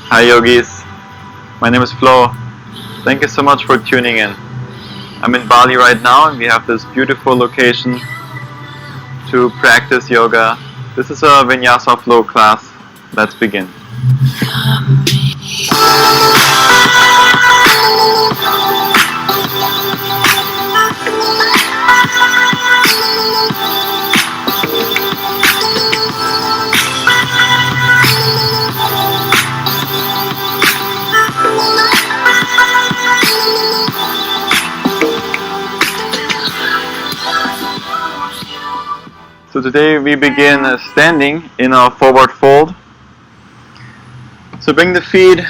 Hi yogis, my name is Flo. Thank you so much for tuning in. I'm in Bali right now and we have this beautiful location to practice yoga. This is a Vinyasa flow class. Let's begin. So today we begin standing in a forward fold. So bring the feet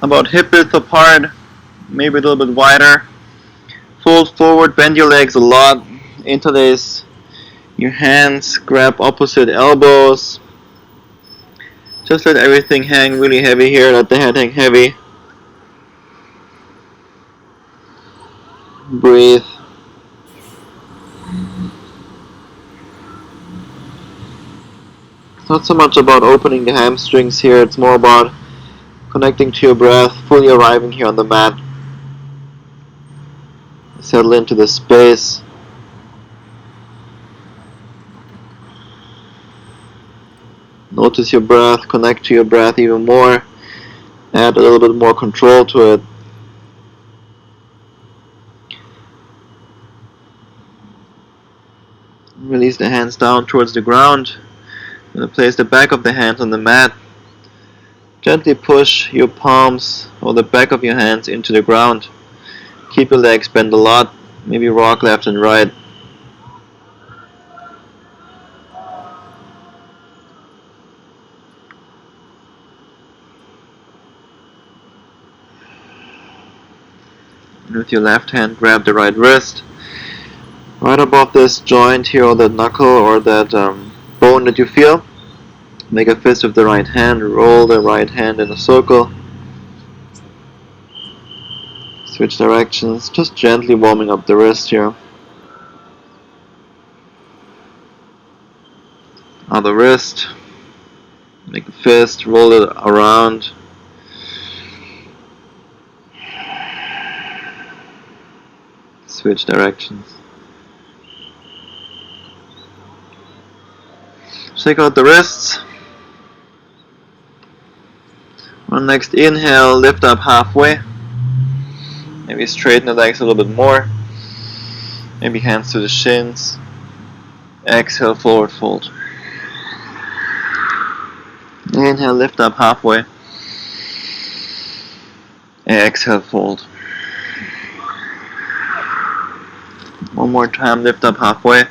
about hip width apart, maybe a little bit wider. Fold forward, bend your legs a lot. Interlace your hands, grab opposite elbows. Just let everything hang really heavy here, let the head hang heavy. Breathe. It's not so much about opening the hamstrings here, it's more about connecting to your breath, fully arriving here on the mat. Settle into the space. Notice your breath, connect to your breath even more. Add a little bit more control to it. Release the hands down towards the ground. I'm going to place the back of the hands on the mat. Gently push your palms or the back of your hands into the ground. Keep your legs bent a lot. Maybe rock left and right. And with your left hand, grab the right wrist. Right above this joint here, or that knuckle, or that bone that you feel. Make a fist with the right hand, roll the right hand in a circle. Switch directions, just gently warming up the wrist here. Other wrist. Make a fist, roll it around. Switch directions. Shake out the wrists. On next inhale, lift up halfway. Maybe straighten the legs a little bit more. Maybe hands to the shins. Exhale, forward fold. Inhale, lift up halfway. Exhale, fold. One more time, lift up halfway.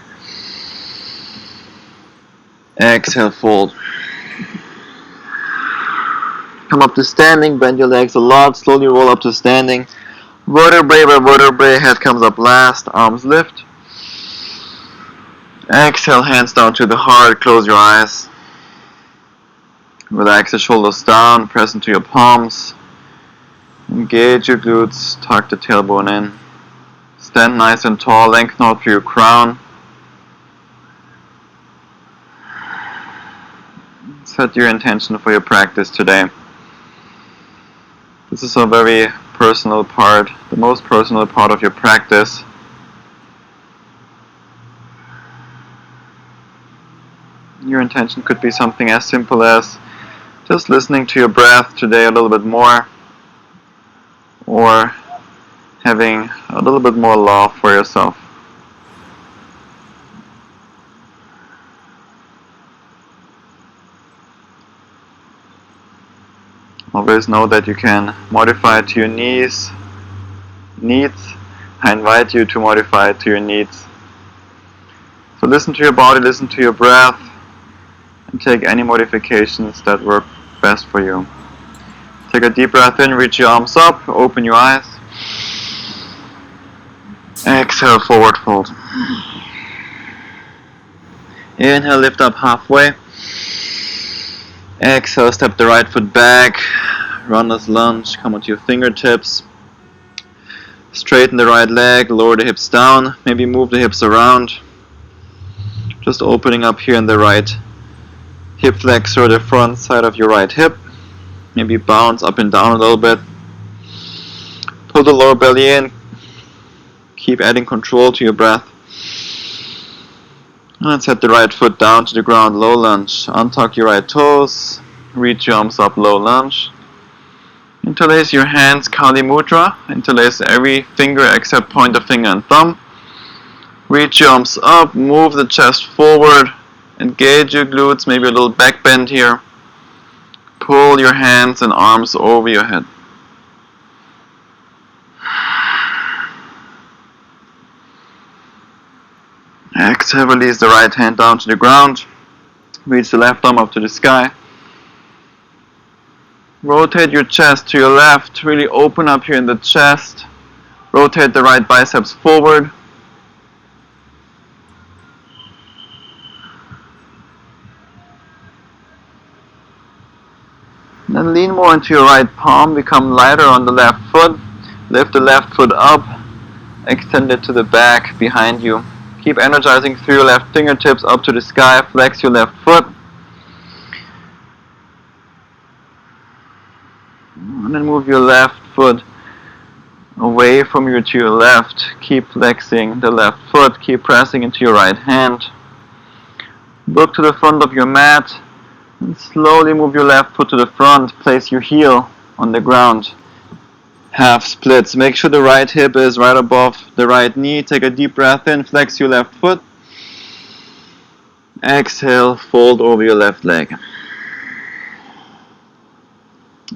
Exhale, fold. Come up to standing, bend your legs a lot, slowly roll up to standing. Vertebrae by vertebrae, head comes up last, arms lift. Exhale, hands down to the heart, close your eyes. Relax the shoulders down, press into your palms. Engage your glutes, tuck the tailbone in. Stand nice and tall, lengthen out through your crown. Set your intention for your practice today. This is a very personal part, the most personal part of your practice. Your intention could be something as simple as just listening to your breath today a little bit more, or having a little bit more love for yourself. Always know that you can modify it to your needs. I invite you to modify it to your needs. So listen to your body, listen to your breath, and take any modifications that work best for you. Take a deep breath in, reach your arms up, open your eyes. Exhale, forward fold. Inhale, lift up halfway. Exhale, step the right foot back, runner's lunge, come onto your fingertips. Straighten the right leg, lower the hips down, maybe move the hips around. Just opening up here in the right hip flexor, the front side of your right hip. Maybe bounce up and down a little bit. Pull the lower belly in. Keep adding control to your breath. And set the right foot down to the ground, low lunge. Untuck your right toes. Reach your arms up, low lunge. Interlace your hands, Kali Mudra. Interlace every finger except pointer finger and thumb. Reach your arms up, move the chest forward. Engage your glutes, maybe a little back bend here. Pull your hands and arms over your head. Exhale, release the right hand down to the ground. Reach the left arm up to the sky. Rotate your chest to your left. Really open up here in the chest. Rotate the right biceps forward. Then lean more into your right palm. Become lighter on the left foot. Lift the left foot up. Extend it to the back behind you. Keep energizing through your left fingertips up to the sky. Flex your left foot. And then move your left foot away from you to your left. Keep flexing the left foot. Keep pressing into your right hand. Look to the front of your mat. And slowly move your left foot to the front. Place your heel on the ground. Half splits. Make sure the right hip is right above the right knee. Take a deep breath in. Flex your left foot. Exhale. Fold over your left leg.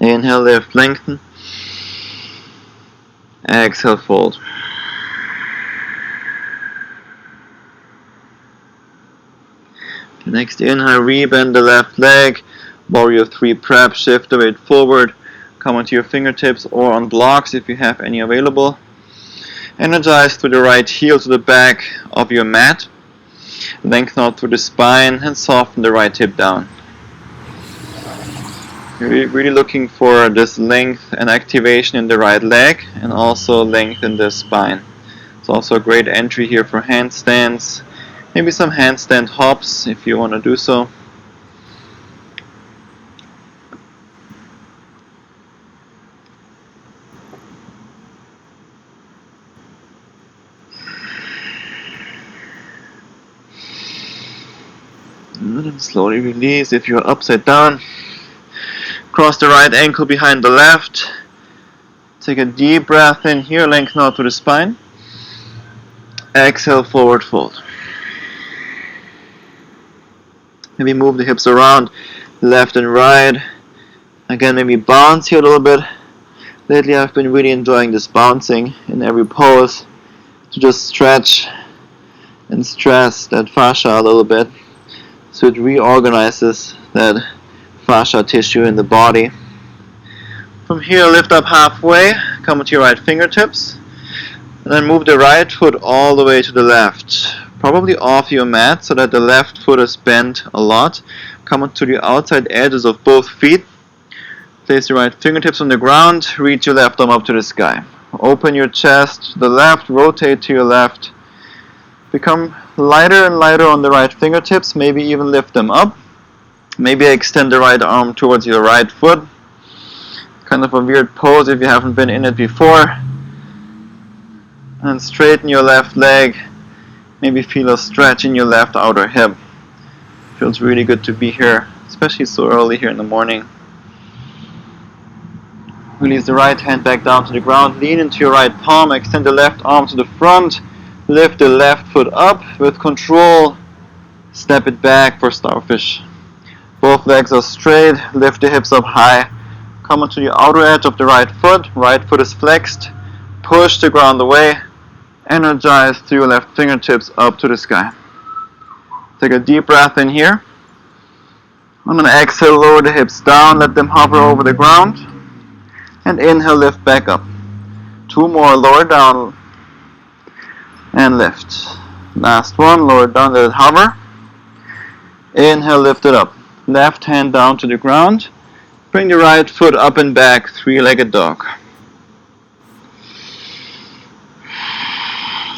Inhale, lift, lengthen. Exhale, fold. The next inhale, rebend the left leg. Warrior 3 prep. Shift the weight forward. Come onto your fingertips or on blocks if you have any available. Energize through the right heel to the back of your mat. Lengthen out through the spine and soften the right hip down. You're really looking for this length and activation in the right leg and also length in the spine. It's also a great entry here for handstands. Maybe some handstand hops if you want to do so. And then slowly release if you're upside down. Cross the right ankle behind the left. Take a deep breath in here, lengthen out through the spine. Exhale, forward fold. Maybe move the hips around, left and right. Again, maybe bounce here a little bit. Lately I've been really enjoying this bouncing in every pose to just stretch and stress that fascia a little bit so it reorganizes that fascia tissue in the body. From here, lift up halfway, come to your right fingertips, and then move the right foot all the way to the left, probably off your mat so that the left foot is bent a lot. Come to the outside edges of both feet. Place your right fingertips on the ground, reach your left arm up to the sky. Open your chest to the left, rotate to your left. Become lighter and lighter on the right fingertips, maybe even lift them up. Maybe extend the right arm towards your right foot. Kind of a weird pose if you haven't been in it before. And straighten your left leg. Maybe feel a stretch in your left outer hip. Feels really good to be here, especially so early here in the morning. Release the right hand back down to the ground. Lean into your right palm. Extend the left arm to the front. Lift the left foot up with control. Step it back for starfish. Both legs are straight. Lift the hips up high. Come onto the outer edge of the right foot. Right foot is flexed. Push the ground away. Energize through your left fingertips up to the sky. Take a deep breath in here. On an exhale, lower the hips down. Let them hover over the ground. And inhale, lift back up. 2 more, lower down. And lift. Last one, lower down, let it hover. Inhale, lift it up. Left hand down to the ground. Bring the right foot up and back, 3-legged dog.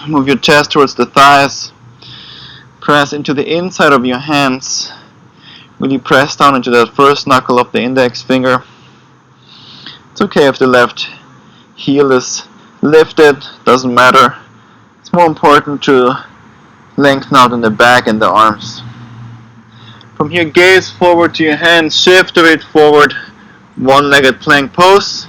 Move your chest towards the thighs. Press into the inside of your hands. Really press down into that first knuckle of the index finger. It's okay if the left heel is lifted, doesn't matter. It's more important to lengthen out in the back and the arms. From here, gaze forward to your hands, shift the weight forward, one-legged plank pose.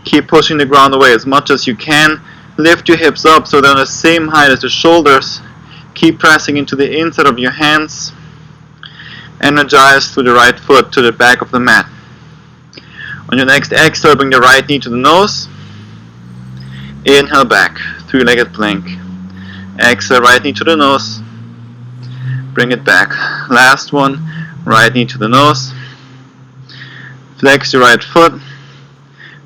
Keep pushing the ground away as much as you can. Lift your hips up so they're on the same height as the shoulders. Keep pressing into the inside of your hands. Energize through the right foot to the back of the mat. On your next exhale, bring the right knee to the nose. Inhale back, three-legged plank. Exhale, right knee to the nose. Bring it back. Last one, right knee to the nose. Flex your right foot.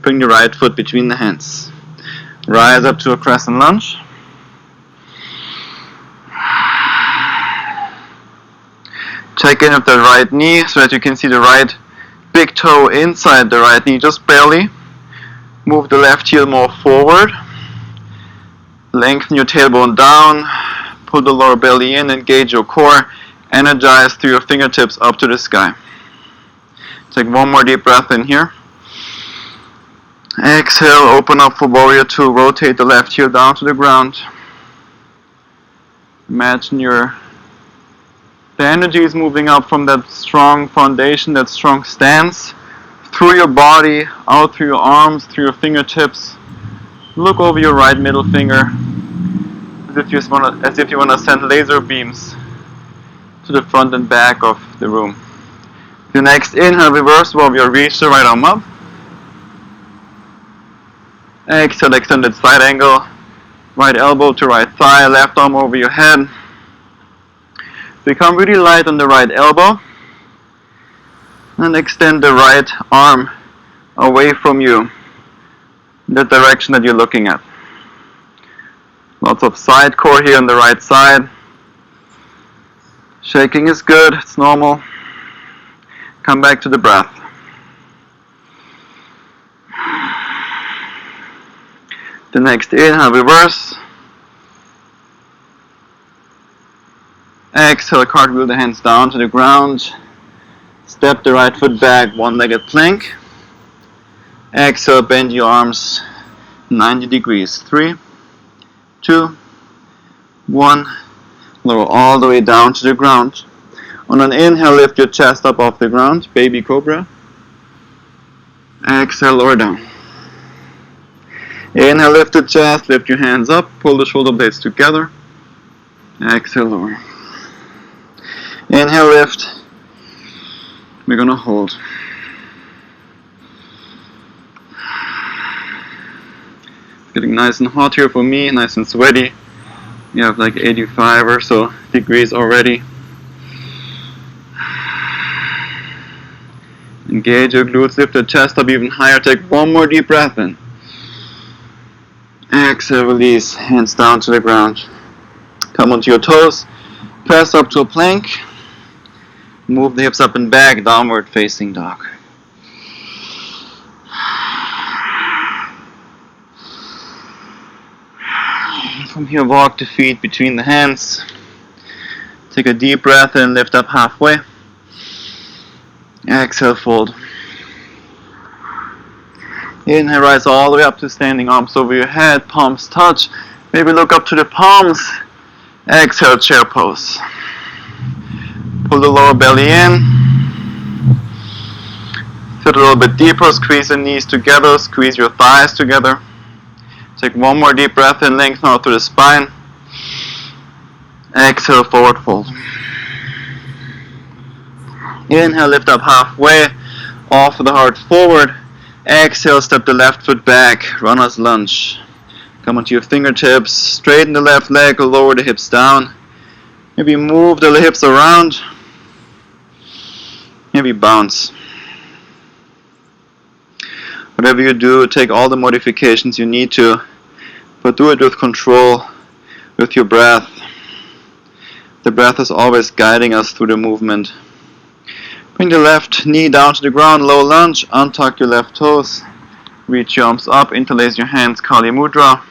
Bring the right foot between the hands. Rise up to a crescent lunge. Check in with the right knee so that you can see the right big toe inside the right knee, just barely. Move the left heel more forward. Lengthen your tailbone down. Pull the lower belly in, engage your core. Energize through your fingertips up to the sky. Take one more deep breath in here. Exhale, open up for warrior two. Rotate the left heel down to the ground. Imagine the energy is moving up from that strong foundation, that strong stance, through your body, out through your arms, through your fingertips. Look over your right middle finger as if you want to send laser beams to the front and back of the room. The next inhale, reverse warrior, reach the right arm up. Exhale, extended side angle, right elbow to right thigh, left arm over your head. Become really light on the right elbow and extend the right arm away from you, the direction that you're looking at. Lots of side core here on the right side. Shaking is good, it's normal. Come back to the breath. The next inhale, reverse. Exhale, cartwheel the hands down to the ground. Step the right foot back, one-legged plank. Exhale, bend your arms 90 degrees. 3, 2, 1. Lower all the way down to the ground. On an inhale, lift your chest up off the ground, baby cobra. Exhale, lower down. Inhale, lift the chest, lift your hands up, pull the shoulder blades together. Exhale, lower. Inhale, lift. We're gonna hold. It's getting nice and hot here for me, nice and sweaty. You have like 85 or so degrees already. Engage your glutes, lift the chest up even higher. Take one more deep breath in. Exhale, release, hands down to the ground. Come onto your toes, press up to a plank. Move the hips up and back, downward facing dog. From here, walk the feet between the hands. Take a deep breath and lift up halfway. Exhale, fold. Inhale, rise all the way up to standing, arms over your head, palms touch. Maybe look up to the palms. Exhale, chair pose. Pull the lower belly in. Sit a little bit deeper, squeeze the knees together, squeeze your thighs together. Take one more deep breath in, lengthen out through the spine. Exhale, forward fold. Inhale, lift up halfway, off the heart forward. Exhale, step the left foot back, runner's lunge. Come onto your fingertips, straighten the left leg, lower the hips down. Maybe move the hips around. Maybe bounce. Whatever you do, take all the modifications you need to, but do it with control, with your breath. The breath is always guiding us through the movement. Bring the left knee down to the ground, low lunge, untuck your left toes, reach your arms up, interlace your hands, Kali Mudra.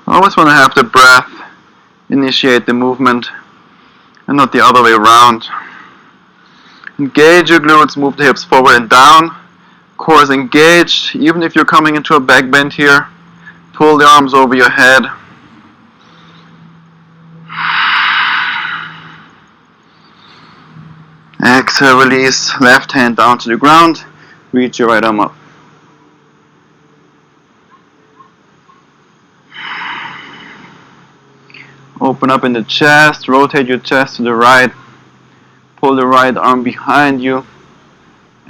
I always want to have the breath initiate the movement and not the other way around. Engage your glutes, move the hips forward and down. Core is engaged. Even if you're coming into a back bend here, pull the arms over your head. Exhale, release, left hand down to the ground. Reach your right arm up. Open up in the chest, rotate your chest to the right. Pull the right arm behind you.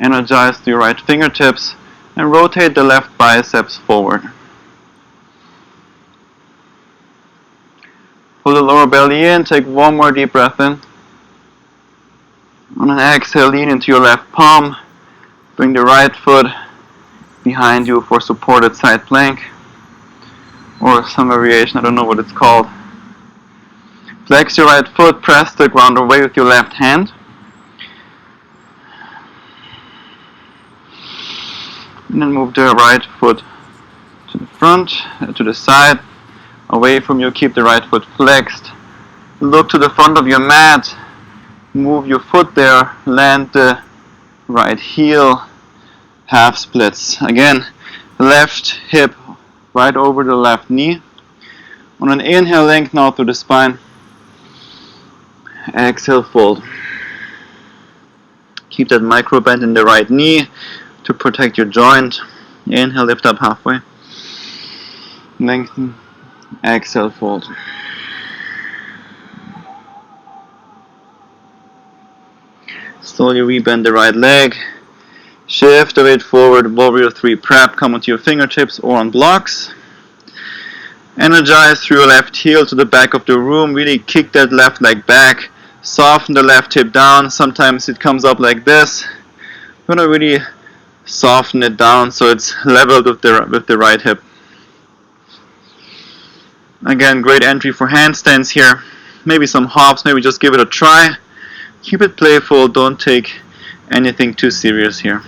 Energize your right fingertips and rotate the left biceps forward. Pull the lower belly in, take one more deep breath in. On an exhale, lean into your left palm. Bring the right foot behind you for supported side plank, or some variation, I don't know what it's called. Flex your right foot, press the ground away with your left hand. And then move the right foot to the front, to the side, away from you. Keep the right foot flexed. Look to the front of your mat. Move your foot there. Land the right heel. Half splits. Again, left hip right over the left knee. On an inhale, lengthen out through the spine. Exhale, fold. Keep that micro bend in the right knee to protect your joint. Inhale, lift up halfway. Lengthen. Exhale, fold. Slowly rebend the right leg. Shift the weight forward, warrior 3 prep. Come onto your fingertips or on blocks. Energize through your left heel to the back of the room. Really kick that left leg back. Soften the left hip down. Sometimes it comes up like this. You want to really soften it down so it's leveled with the right hip. Again, great entry for handstands here. Maybe some hops, maybe just give it a try. Keep it playful, don't take anything too serious here.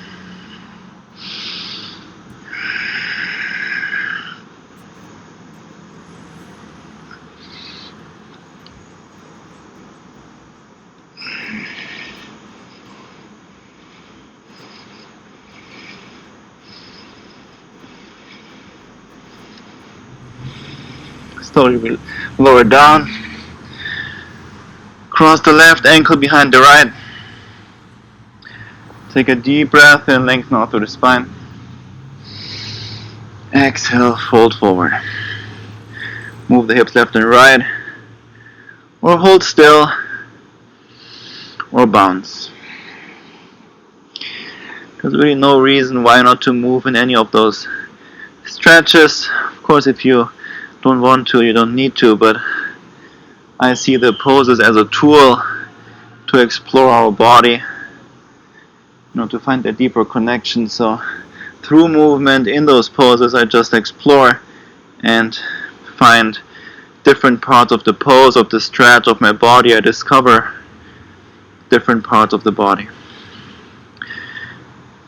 Slowly lower down. Cross the left ankle behind the right. Take a deep breath and lengthen out through the spine. Exhale, fold forward. Move the hips left and right. Or hold still. Or bounce. There's really no reason why not to move in any of those stretches. Of course, if you don't want to, you don't need to, but I see the poses as a tool to explore our body, to find a deeper connection. So through movement in those poses, I just explore and find different parts of the pose, of the stretch of my body. I discover different parts of the body.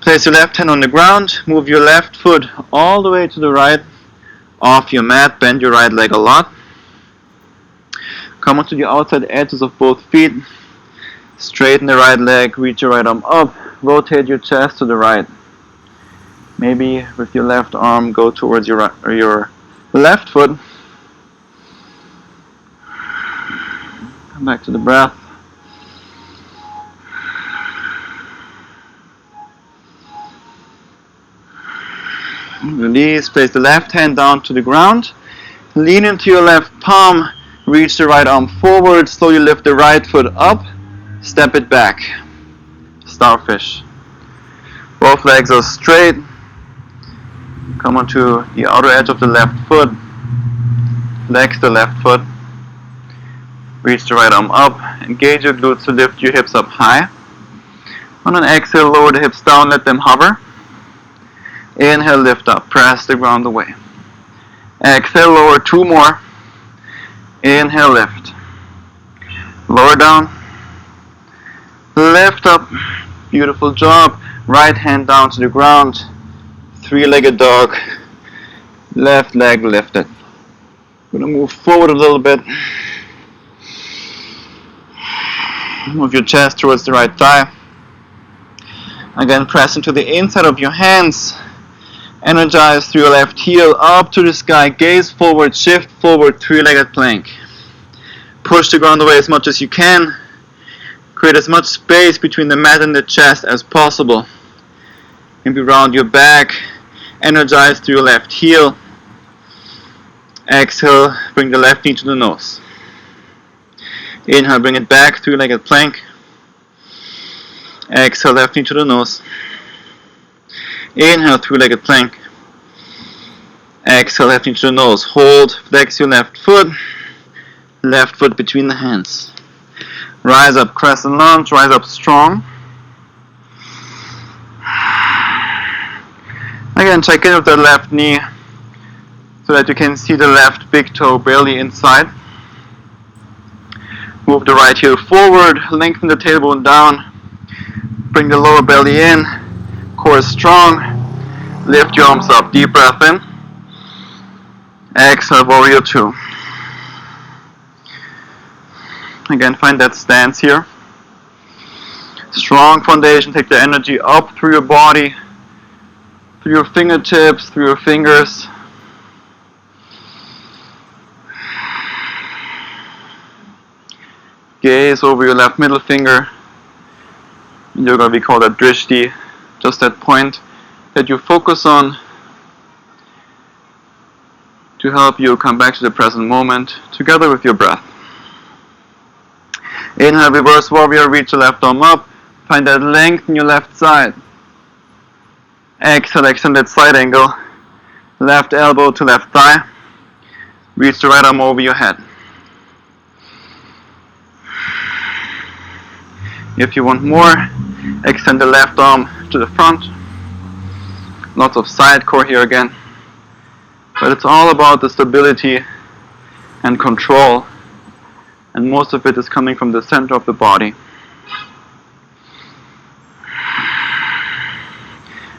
Place your left hand on the ground, move your left foot all the way to the right off your mat, bend your right leg a lot. Come onto the outside edges of both feet. Straighten the right leg, reach your right arm up, rotate your chest to the right. Maybe with your left arm, go towards your left foot. Come back to the breath. Release, place the left hand down to the ground. Lean into your left palm, reach the right arm forward, slowly lift the right foot up, step it back. Starfish. Both legs are straight. Come onto the outer edge of the left foot. Flex the left foot. Reach the right arm up. Engage your glutes to lift your hips up high. On an exhale, lower the hips down, let them hover. Inhale, lift up, press the ground away. Exhale, lower 2 more. Inhale, lift. Lower down. Lift up. Beautiful job. Right hand down to the ground. 3-legged dog. Left leg lifted. I'm going to move forward a little bit. Move your chest towards the right thigh. Again, press into the inside of your hands. Energize through your left heel up to the sky. Gaze forward, shift forward, three-legged plank. Push the ground away as much as you can. Create as much space between the mat and the chest as possible. Maybe round your back. Energize through your left heel. Exhale, bring the left knee to the nose. Inhale, bring it back, three-legged plank. Exhale, left knee to the nose. Inhale, three-legged plank. Exhale, left knee to the nose. Hold, flex your left foot between the hands. Rise up, crescent lunge, rise up strong. Again, check in with the left knee so that you can see the left big toe barely inside. Move the right heel forward, lengthen the tailbone down. Bring the lower belly in, core strong. Lift your arms up, deep breath in. Exhale, warrior two. Again, find that stance here. Strong foundation, take the energy up through your body, through your fingertips, through your fingers. Gaze over your left middle finger. In yoga we call that drishti, just that point that you focus on to help you come back to the present moment together with your breath. Inhale, reverse warrior, reach the left arm up, find that length in your left side. Exhale, extended side angle, left elbow to left thigh, reach the right arm over your head. If you want more, extend the left arm to the front. Lots of side core here again. But it's all about the stability and control. And most of it is coming from the center of the body.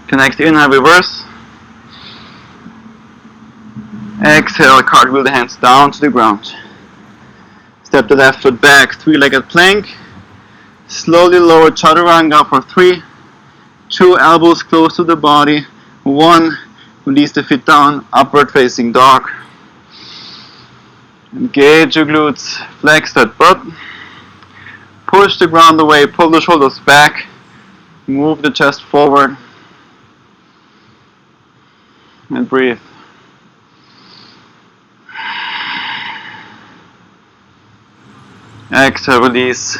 The next inhale, reverse. Exhale, cartwheel the hands down to the ground. Step the left foot back, three-legged plank. Slowly lower chaturanga for 3, 2 elbows close to the body, 1, release the feet down, upward facing dog. Engage your glutes, flex that butt, push the ground away, pull the shoulders back, move the chest forward, and breathe. Exhale, release.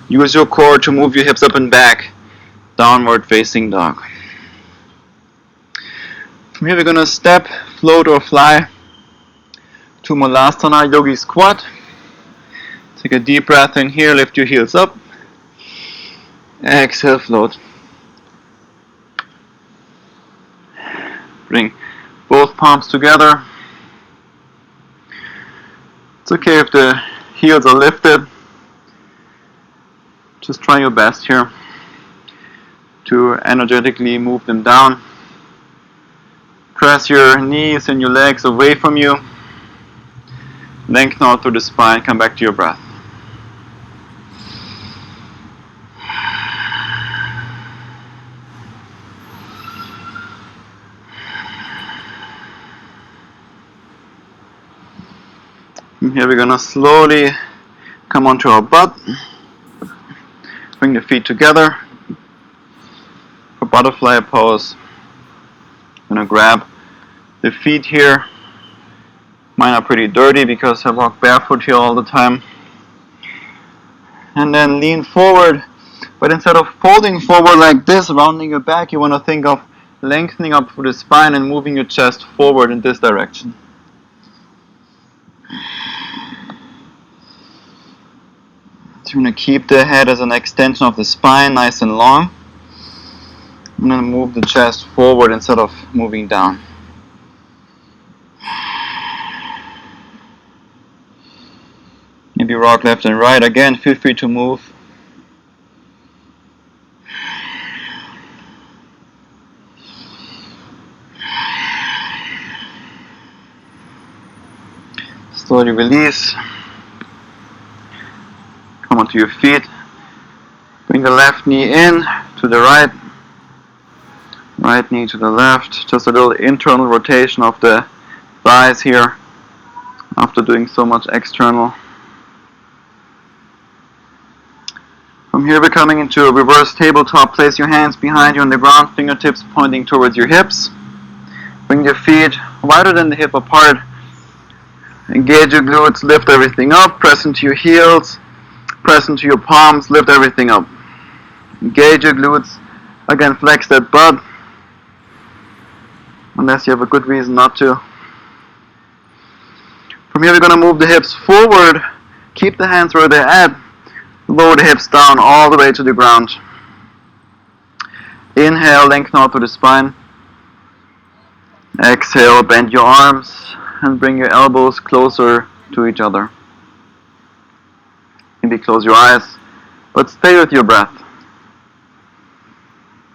Use your core to move your hips up and back, downward facing dog. From here we're going to step, float or fly to Malasana Yogi Squat. Take a deep breath in here, lift your heels up. Exhale, float. Bring both palms together. It's okay if the heels are lifted. Just try your best here to energetically move them down. Press your knees and your legs away from you. Lengthen out through the spine, come back to your breath. From here we're going to slowly come onto our butt. Bring the feet together for butterfly pose. I'm going to grab the feet here. Mine are pretty dirty because I walk barefoot here all the time. And then lean forward. But instead of folding forward like this, rounding your back, you want to think of lengthening up through the spine and moving your chest forward in this direction. So you're going to keep the head as an extension of the spine, nice and long. And then move the chest forward instead of moving down. Maybe rock left and right. Again, feel free to move. Slowly release. Come onto your feet. Bring the left knee in to the right. Right knee to the left. Just a little internal rotation of the thighs here after doing so much external. From here we're coming into a reverse tabletop. Place your hands behind you on the ground, fingertips pointing towards your hips. Bring your feet wider than the hip apart. Engage your glutes, lift everything up, press into your heels, press into your palms, lift everything up. Engage your glutes, again flex that butt, unless you have a good reason not to. From here we're going to move the hips forward, keep the hands where they're at, lower the hips down all the way to the ground. Inhale, lengthen out through the spine. Exhale, bend your arms and bring your elbows closer to each other. Maybe close your eyes, but stay with your breath.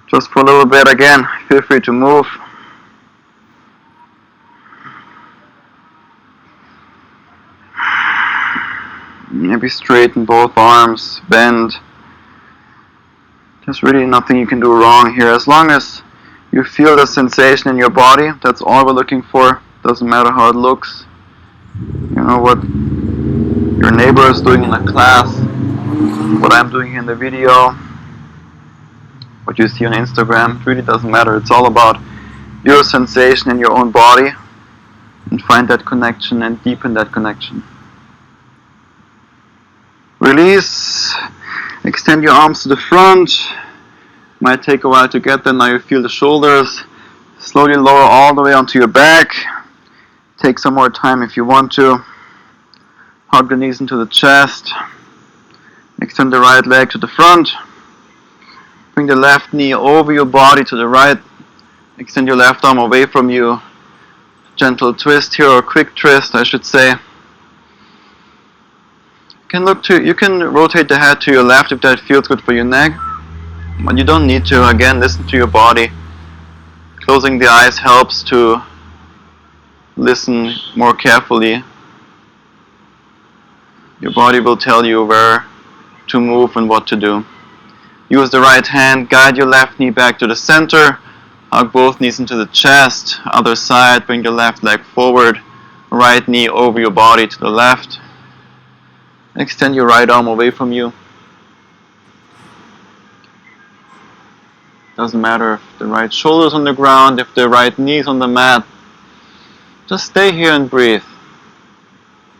Just for a little bit again, feel free to move. Maybe straighten both arms, bend. There's really nothing you can do wrong here. As long as you feel the sensation in your body, that's all we're looking for. Doesn't matter how it looks. You know what your neighbor is doing in a class, what I'm doing in the video, what you see on Instagram. It really doesn't matter. It's all about your sensation in your own body, and find that connection and deepen that connection. Release. Extend your arms to the front. Might take a while to get there. Now you feel the shoulders. Slowly lower all the way onto your back. Take some more time if you want to. Hug the knees into the chest. Extend the right leg to the front. Bring the left knee over your body to the right. Extend your left arm away from you. Gentle twist here, or quick twist I should say. You can rotate the head to your left if that feels good for your neck, but you don't need to. Again, listen to your body. Closing the eyes helps to listen more carefully. Your body will tell you where to move and what to do. Use the right hand, guide your left knee back to the center, hug both knees into the chest. Other side, bring your left leg forward, right knee over your body to the left. Extend your right arm away from you. Doesn't matter if the right shoulder is on the ground, if the right knee is on the mat. Just stay here and breathe.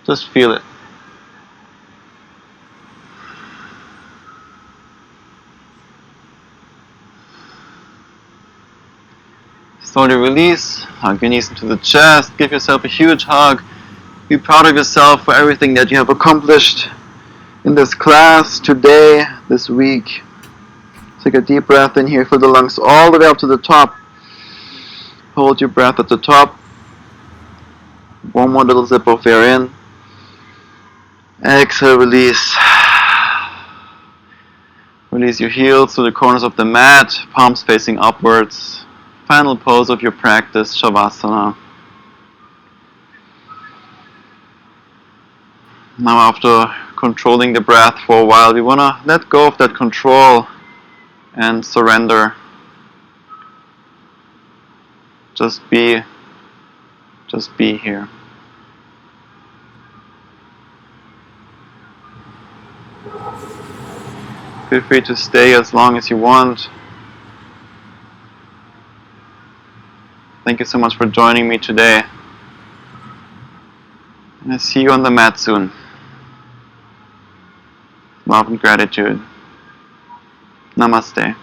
Just feel it. Slowly release, hug your knees into the chest, give yourself a huge hug. Be proud of yourself for everything that you have accomplished in this class, today, this week. Take a deep breath in here, fill the lungs all the way up to the top. Hold your breath at the top. One more little zip of air in. Exhale, release. Release your heels to the corners of the mat, palms facing upwards. Final pose of your practice, Shavasana. Now after controlling the breath for a while, we want to let go of that control and surrender. Just be here. Feel free to stay as long as you want. Thank you so much for joining me today. And I'll see you on the mat soon. Love and gratitude. Namaste.